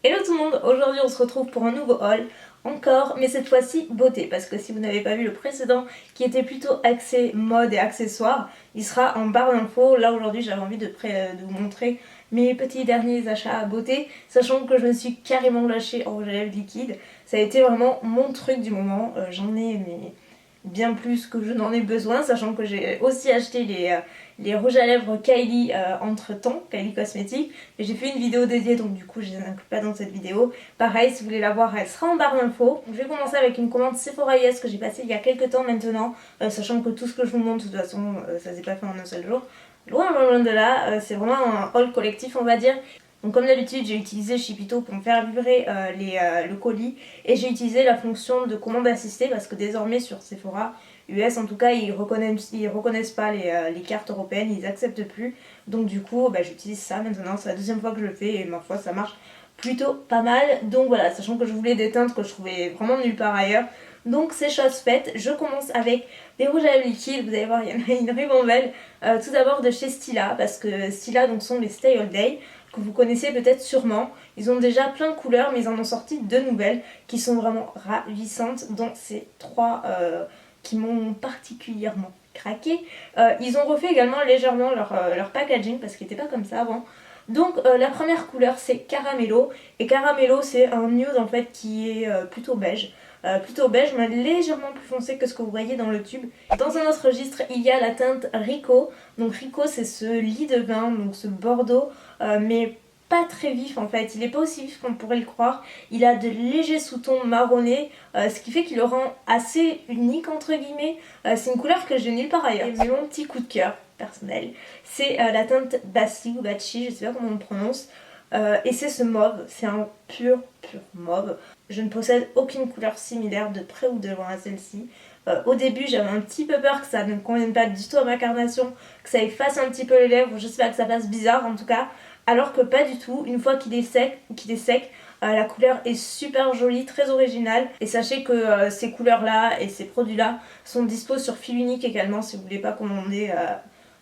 Hello tout le monde, aujourd'hui on se retrouve pour un nouveau haul, encore, mais cette fois-ci beauté, parce que si vous n'avez pas vu le précédent qui était plutôt axé mode et accessoires, il sera en barre d'infos. Là aujourd'hui j'avais envie de vous montrer mes petits derniers achats à beauté, sachant que je me suis carrément lâchée en rouge à lèvres liquide. Ça a été vraiment mon truc du moment, j'en ai mais bien plus que je n'en ai besoin, sachant que j'ai aussi acheté les rouges à lèvres Kylie entre temps, Kylie Cosmetics, et j'ai fait une vidéo dédiée, donc du coup je les inclus pas dans cette vidéo. Pareil, si vous voulez la voir, elle sera en barre d'infos. Je vais commencer avec une commande Sephora US que j'ai passée il y a quelques temps maintenant, sachant que tout ce que je vous montre de toute façon ça s'est pas fait en un seul jour. Loin loin de là, c'est vraiment un haul collectif on va dire. Donc comme d'habitude j'ai utilisé Shipito pour me faire livrer le colis, et j'ai utilisé la fonction de commande assistée parce que désormais sur Sephora US en tout cas ils reconnaissent pas les cartes européennes, ils acceptent plus. Donc du coup j'utilise ça maintenant, c'est la deuxième fois que je le fais et ma foi ça marche plutôt pas mal. Donc voilà, sachant que je voulais des teintes que je trouvais vraiment nulle part ailleurs. Donc c'est chose faite, je commence avec des rouges à lèvres liquides, vous allez voir il y en a une ribambelle. Tout d'abord de chez Stila, parce que Stila donc sont les Stay All Day, que vous connaissez peut-être sûrement. Ils ont déjà plein de couleurs mais ils en ont sorti deux nouvelles qui sont vraiment ravissantes, dont ces trois qui m'ont particulièrement craqué. Ils ont refait également légèrement leur packaging parce qu'il n'était pas comme ça avant. Donc la première couleur c'est Caramello, et Caramello c'est un nude en fait qui est plutôt beige. Mais légèrement plus foncé que ce que vous voyez dans le tube. Dans un autre registre il y a la teinte Rico. Donc Rico c'est ce lit de vin, donc ce bordeaux mais pas très vif en fait, il n'est pas aussi vif qu'on pourrait le croire. Il a de légers sous-tons marronnés, ce qui fait qu'il le rend assez unique entre guillemets. C'est une couleur que je n'ai nulle part ailleurs. Et mon petit coup de cœur personnel, c'est la teinte Bassi ou Bachi, je sais pas comment on le prononce. Et c'est ce mauve, c'est un pur mauve. Je ne possède aucune couleur similaire de près ou de loin à celle-ci. Au début j'avais un petit peu peur que ça ne convienne pas du tout à ma carnation, que ça efface un petit peu les lèvres, je sais pas, que ça fasse bizarre en tout cas, alors que pas du tout. Une fois qu'il est sec, la couleur est super jolie, très originale, et sachez que ces couleurs là et ces produits là sont dispo sur fil unique également si vous voulez pas commander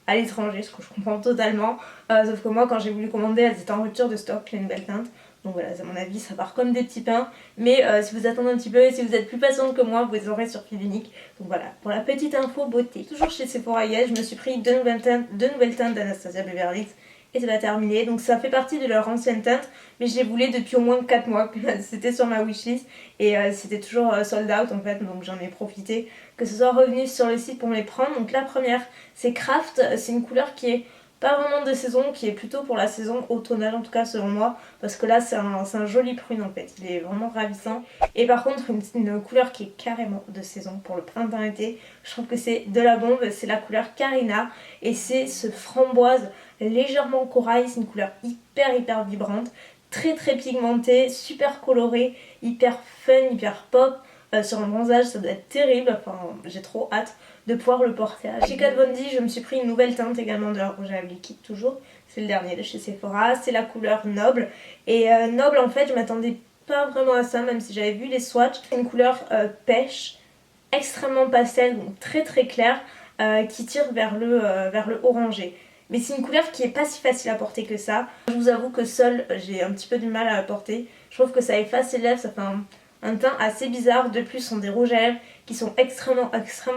à l'étranger, ce que je comprends totalement. Sauf que moi quand j'ai voulu commander elles étaient en rupture de stock, j'ai une belle teinte. Donc voilà, à mon avis ça part comme des petits pains. Mais si vous attendez un petit peu et si vous êtes plus patiente que moi, vous les aurez sur fil unique. Donc voilà, pour la petite info beauté. Toujours chez Sephora US, je me suis pris deux nouvelles teintes d'Anastasia Beverly Hills. Et ça va terminer. Donc ça fait partie de leur ancienne teinte, mais je les voulais depuis au moins 4 mois. C'était sur ma wishlist et c'était toujours sold out en fait, donc j'en ai profité que ce soit revenu sur le site pour me les prendre. Donc la première c'est Craft, c'est une couleur qui est pas vraiment de saison, qui est plutôt pour la saison automnale en tout cas selon moi, parce que là c'est un joli prune en fait, il est vraiment ravissant. Et par contre une couleur qui est carrément de saison pour le printemps-été, je trouve que c'est de la bombe, c'est la couleur Carina et c'est ce framboise légèrement corail, c'est une couleur hyper vibrante, très pigmentée, super colorée, hyper fun, hyper pop. Sur un bronzage ça doit être terrible, enfin j'ai trop hâte de pouvoir le porter. Chez Kat Von D je me suis pris une nouvelle teinte également de leur rouge à lèvres liquide toujours, c'est le dernier de chez Sephora, c'est la couleur Noble. Et Noble en fait je m'attendais pas vraiment à ça, même si j'avais vu les swatchs. C'est une couleur pêche, extrêmement pastel, donc très claire, qui tire vers le orangé. Mais c'est une couleur qui est pas si facile à porter que ça. Je vous avoue que seule j'ai un petit peu du mal à la porter. Je trouve que ça efface les lèvres, ça fait un teint assez bizarre. De plus, ce sont des rouges à lèvres qui sont extrêmement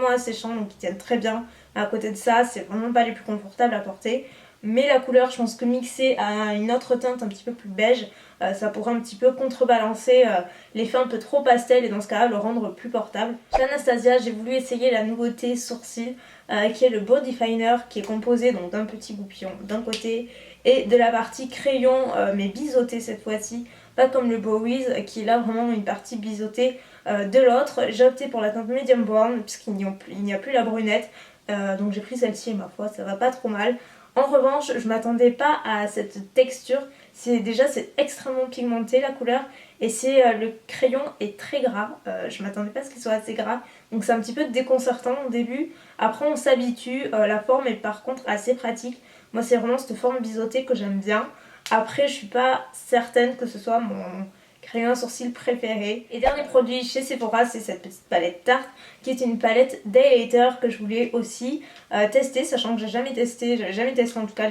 asséchants, donc qui tiennent très bien. À côté de ça, c'est vraiment pas les plus confortables à porter. Mais la couleur, je pense que mixée à une autre teinte un petit peu plus beige, ça pourrait un petit peu contrebalancer l'effet un peu trop pastel et dans ce cas-là le rendre plus portable. Chez Anastasia, j'ai voulu essayer la nouveauté sourcil qui est le Brow Definer, qui est composé donc d'un petit goupillon d'un côté et de la partie crayon mais biseauté cette fois-ci, pas comme le Bowies qui est là vraiment une partie biseautée de l'autre. J'ai opté pour la teinte Medium Brown puisqu'il n'y a plus la brunette, donc j'ai pris celle-ci et ma foi ça va pas trop mal. En revanche, je m'attendais pas à cette texture, c'est extrêmement pigmenté la couleur et le crayon est très gras, je m'attendais pas à ce qu'il soit assez gras, donc c'est un petit peu déconcertant au début. Après on s'habitue, la forme est par contre assez pratique, moi c'est vraiment cette forme biseautée que j'aime bien. Après je suis pas certaine que ce soit mon crayon à sourcils préféré. Et dernier produit chez Sephora, c'est cette petite palette Tarte qui est une palette Day Later que je voulais aussi tester, sachant que j'avais jamais testé en tout cas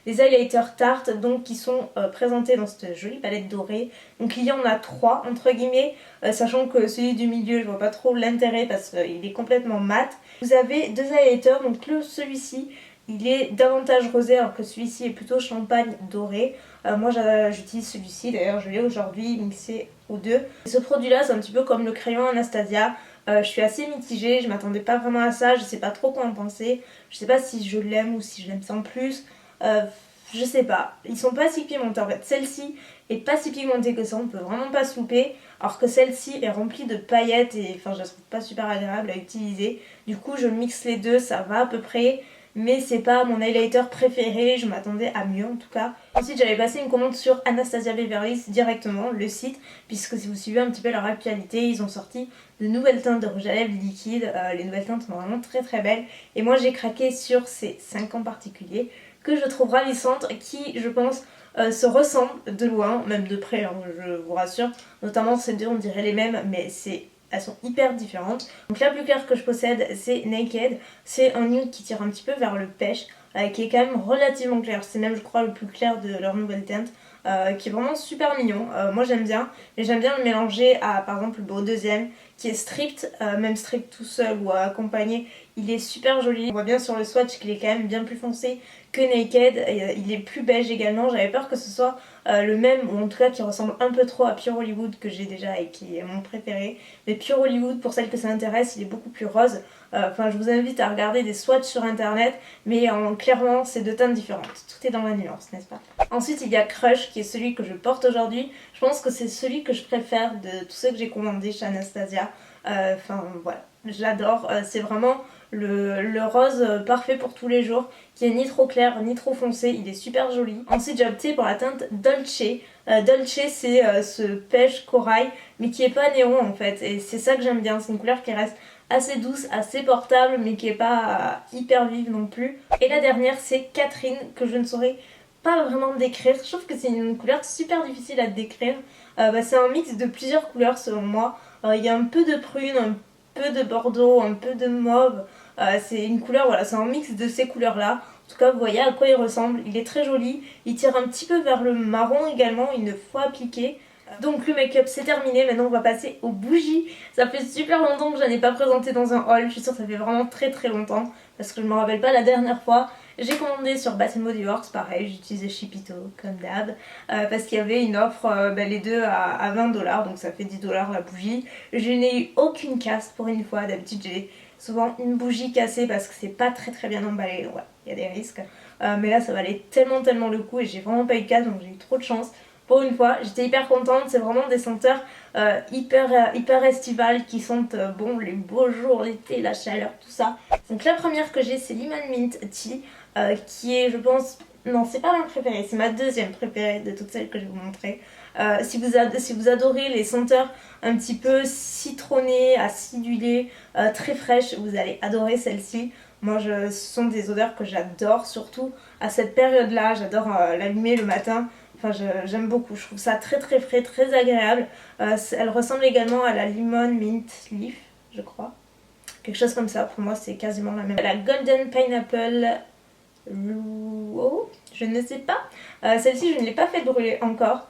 des highlighters Tarte donc qui sont présentés dans cette jolie palette dorée. Donc il y en a 3 entre guillemets, sachant que celui du milieu je vois pas trop l'intérêt parce qu'il est complètement mat. Vous avez 2 highlighters, donc celui-ci il est davantage rosé alors que celui-ci est plutôt champagne doré. Moi j'utilise celui-ci, d'ailleurs je l'ai aujourd'hui mixé aux deux. Et ce produit là c'est un petit peu comme le crayon Anastasia. Je suis assez mitigée, je m'attendais pas vraiment à ça, je sais pas trop quoi en penser. Je sais pas si je l'aime ou si je l'aime sans plus. Je sais pas, ils sont pas si pigmentés en fait. Celle-ci est pas si pigmentée que ça, on peut vraiment pas se louper. Alors que celle-ci est remplie de paillettes et enfin je la trouve pas super agréable à utiliser. Du coup je mixe les deux, ça va à peu près. Mais c'est pas mon highlighter préféré, je m'attendais à mieux en tout cas. Ensuite j'avais passé une commande sur Anastasia Beverly Hills directement, le site, puisque si vous suivez un petit peu leur actualité, ils ont sorti de nouvelles teintes de rouge à lèvres liquide. Les nouvelles teintes sont vraiment très très belles. Et moi j'ai craqué sur ces 5 en particulier, que je trouve ravissantes, qui je pense se ressemblent de loin, même de près, hein, je vous rassure. Notamment ces deux on dirait les mêmes, mais elles sont hyper différentes. Donc la plus claire que je possède c'est Naked, c'est un nude qui tire un petit peu vers le pêche, qui est quand même relativement clair, c'est même je crois le plus clair de leur nouvelle teinte, qui est vraiment super mignon. Moi j'aime bien, mais j'aime bien le mélanger à par exemple le deuxième qui est strict, même strict tout seul ou accompagné, il est super joli. On voit bien sur le swatch qu'il est quand même bien plus foncé que Naked, il est plus beige également, j'avais peur que ce soit le même, ou en tout cas qui ressemble un peu trop à Pure Hollywood que j'ai déjà et qui est mon préféré. Mais Pure Hollywood, pour celles que ça intéresse, il est beaucoup plus rose. Enfin je vous invite à regarder des swatchs sur internet, mais clairement c'est deux teintes différentes, tout est dans la nuance, n'est-ce pas? Ensuite il y a Crush qui est celui que je porte aujourd'hui. Je pense que c'est celui que je préfère de tous ceux que j'ai commandés chez Anastasia. Enfin voilà, j'adore, c'est vraiment le rose parfait pour tous les jours, qui est ni trop clair ni trop foncé, il est super joli. Ensuite j'ai opté pour la teinte Dolce. Dolce c'est ce pêche corail mais qui est pas néon en fait, et c'est ça que j'aime bien, c'est une couleur qui reste assez douce, assez portable mais qui est pas hyper vive non plus. Et la dernière c'est Catherine, que je ne saurais pas vraiment décrire, je trouve que c'est une couleur super difficile à décrire. C'est un mix de plusieurs couleurs selon moi. Il y a un peu de prune, un peu de bordeaux, un peu de mauve. C'est une couleur, voilà, c'est un mix de ces couleurs là. En tout cas vous voyez à quoi il ressemble, il est très joli, il tire un petit peu vers le marron également une fois appliqué. Donc le make-up c'est terminé, maintenant on va passer aux bougies. Ça fait super longtemps que je n'en ai pas présenté dans un haul, je suis sûre que ça fait vraiment très très longtemps, parce que je me rappelle pas la dernière fois. J'ai commandé sur Bath & Body Works, pareil, j'utilisais Shipito comme d'hab, parce qu'il y avait une offre, les deux à 20$, donc ça fait 10$ la bougie. Je n'ai eu aucune casse pour une fois, d'habitude j'ai souvent une bougie cassée parce que c'est pas très très bien emballé, donc voilà, il y a des risques. Mais là ça valait tellement le coup et j'ai vraiment pas eu de casse, donc j'ai eu trop de chance. Pour une fois, j'étais hyper contente, c'est vraiment des senteurs hyper estivales qui sentent bon les beaux jours, l'été, la chaleur, tout ça. Donc la première que j'ai c'est Lemon Mint Tea, qui est je pense, non c'est pas ma préférée, c'est ma deuxième préférée de toutes celles que je vais vous montrer. Si vous adorez les senteurs un petit peu citronnées, acidulées, très fraîches, vous allez adorer celle-ci. Moi ce sont des odeurs que j'adore, surtout à cette période là, j'adore l'allumer le matin. Enfin j'aime beaucoup, je trouve ça très très frais, très agréable. Elle ressemble également à la Lemon Mint Leaf, je crois. Quelque chose comme ça, pour moi c'est quasiment la même. La Golden Pineapple Luo, je ne sais pas. Celle-ci je ne l'ai pas fait brûler encore.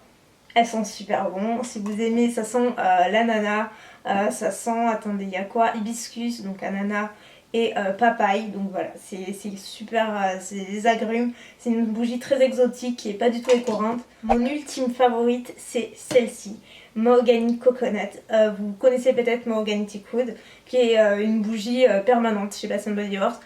Elles sont super bonnes, si vous aimez, ça sent l'ananas, ça sent, attendez, il y a quoi? Hibiscus, donc ananas et papaye, donc voilà, c'est super, c'est des agrumes, c'est une bougie très exotique qui est pas du tout écorante. Mon ultime favorite c'est celle-ci, Mahogany Coconut. Vous connaissez peut-être Mahogany Teak Wood, qui est une bougie permanente chez Bath & Body Works,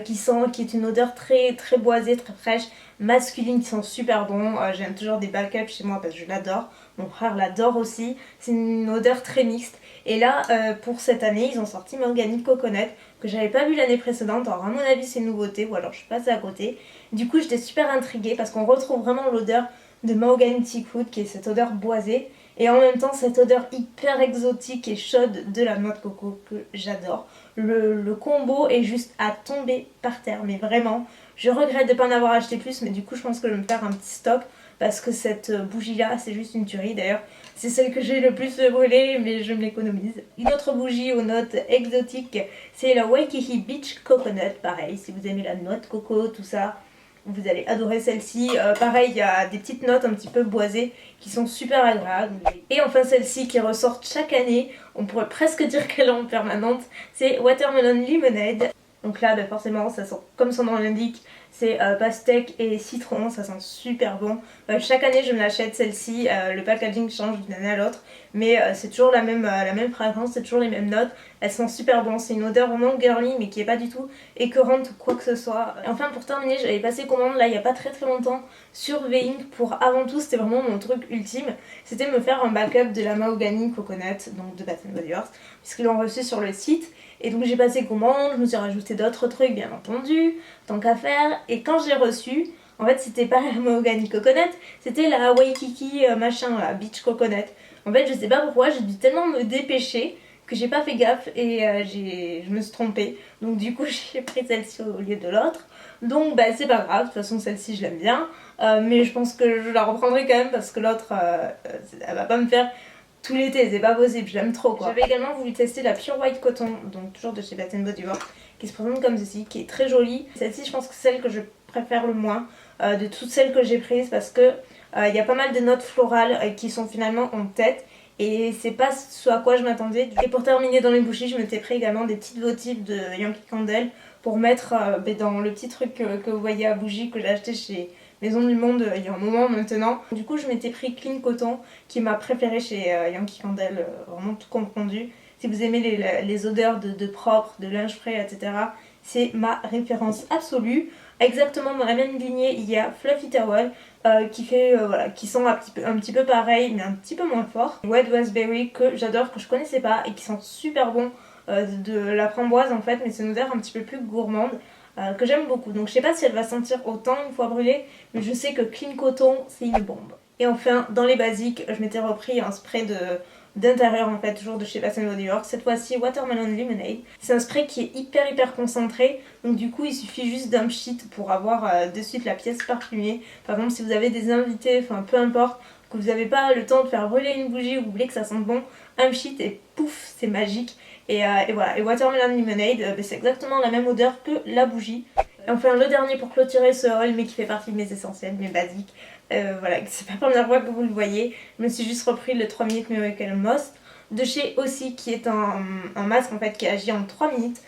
qui est une odeur très très boisée, très fraîche, masculine, qui sent super bon. J'aime toujours des backups chez moi parce que je l'adore, mon frère l'adore aussi. C'est une odeur très mixte. Et là pour cette année ils ont sorti Mahogany Coconut, que j'avais pas vu l'année précédente. Alors à mon avis c'est une nouveauté, ou alors je suis passée à côté. Du coup j'étais super intriguée parce qu'on retrouve vraiment l'odeur de Mahogany Teak Wood, qui est cette odeur boisée, et en même temps cette odeur hyper exotique et chaude de la noix de coco que j'adore. Le combo est juste à tomber par terre, mais vraiment je regrette de ne pas en avoir acheté plus, mais du coup je pense que je vais me faire un petit stock parce que cette bougie là c'est juste une tuerie. D'ailleurs c'est celle que j'ai le plus brûlée, mais je me l'économise. Une autre bougie aux notes exotiques c'est la Waikiki Beach Coconut, pareil si vous aimez la noix de coco, tout ça. Vous allez adorer celle-ci. Pareil, il y a des petites notes un petit peu boisées qui sont super agréables. Et enfin celle-ci qui ressort chaque année, on pourrait presque dire qu'elle est en permanente, c'est Watermelon Lemonade. Donc là, forcément, ça sent comme son nom l'indique, c'est pastèque et citron, ça sent super bon. Chaque année, je me l'achète celle-ci, le packaging change d'une année à l'autre, mais c'est toujours la même fragrance, c'est toujours les mêmes notes. Elle sent super bon, c'est une odeur vraiment girly, mais qui est pas du tout écœurante ou quoi que ce soit. Et enfin, pour terminer, j'avais passé commande là il y a pas très longtemps sur Veink pour avant tout, c'était vraiment mon truc ultime, c'était me faire un backup de la Mahogany Coconut, donc de Bath Body Works, puisqu'ils l'ont reçu sur le site. Et donc j'ai passé commande, je me suis rajouté d'autres trucs bien entendu, tant qu'à faire. Et quand j'ai reçu, en fait c'était pas la Mahogany Coconut, c'était la Waikiki machin, la Beach Coconut. En fait je sais pas pourquoi, j'ai dû tellement me dépêcher que j'ai pas fait gaffe et je me suis trompée. Donc du coup j'ai pris celle-ci au lieu de l'autre. Donc bah c'est pas grave, de toute façon celle-ci je l'aime bien. Mais je pense que je la reprendrai quand même parce que l'autre elle va pas me faire tout l'été, c'est pas possible, je l'aime trop quoi. J'avais également voulu tester la Pure White Cotton, donc toujours de chez Bath Body Works, qui se présente comme ceci, qui est très jolie. Celle-ci je pense que c'est celle que je préfère le moins de toutes celles que j'ai prises parce que il y a pas mal de notes florales qui sont finalement en tête. Et c'est pas ce à quoi je m'attendais. Et pour terminer dans les bougies, je m'étais pris également des petites votives de Yankee Candle pour mettre dans le petit truc que vous voyez à bougie que j'ai acheté chez Maison du Monde il y a un moment maintenant. Du coup je m'étais pris Clean Cotton qui est ma préférée chez Yankee Candle, vraiment tout confondu. Si vous aimez les odeurs de propre, de linge frais, etc. c'est ma référence absolue. Exactement dans la même lignée il y a Fluffy Towel qui fait voilà, qui sent un petit peu pareil mais un petit peu moins fort. Wet Raspberry que j'adore, que je connaissais pas et qui sent super bon, de la framboise en fait, mais c'est une odeur un petit peu plus gourmande. Que j'aime beaucoup, donc je sais pas si elle va sentir autant une fois brûlée, mais je sais que Clean Cotton c'est une bombe. Et enfin dans les basiques, je m'étais repris un spray d'intérieur en fait, toujours de chez Bath Body Works, cette fois-ci Watermelon Lemonade. C'est un spray qui est hyper concentré, donc du coup il suffit juste d'un pchit pour avoir de suite la pièce parfumée. Par exemple si vous avez des invités, enfin peu importe, que vous n'avez pas le temps de faire brûler une bougie ou vous voulez que ça sente bon, un pchit et pouf, c'est magique. Et voilà, et Watermelon Lemonade, c'est exactement la même odeur que la bougie. Et enfin le dernier pour clôturer ce haul, mais qui fait partie de mes essentiels, mes basiques. Voilà, c'est pas la première fois que vous le voyez. Je me suis juste repris le 3 minutes Miracle Most de chez Aussi, qui est un masque en fait qui agit en 3 minutes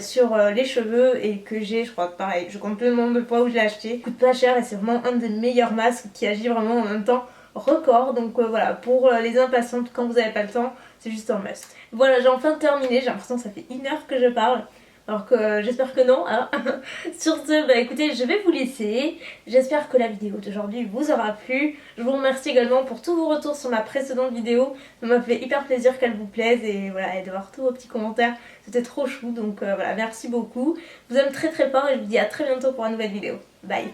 sur les cheveux et que j'ai, je crois, pareil, je compte le nombre de fois où je l'ai acheté. Il coûte pas cher et c'est vraiment un des meilleurs masques qui agit vraiment en un temps record. Donc voilà, pour les impatientes, quand vous n'avez pas le temps, c'est juste un must. Voilà, j'ai enfin terminé, j'ai l'impression que ça fait 1 heure que je parle. Alors que j'espère que non, hein. Sur ce, bah écoutez, je vais vous laisser. J'espère que la vidéo d'aujourd'hui vous aura plu. Je vous remercie également pour tous vos retours sur ma précédente vidéo. Ça m'a fait hyper plaisir qu'elle vous plaise et voilà, et de voir tous vos petits commentaires. C'était trop chou, donc voilà, merci beaucoup. Je vous aime très fort et je vous dis à très bientôt pour une nouvelle vidéo. Bye.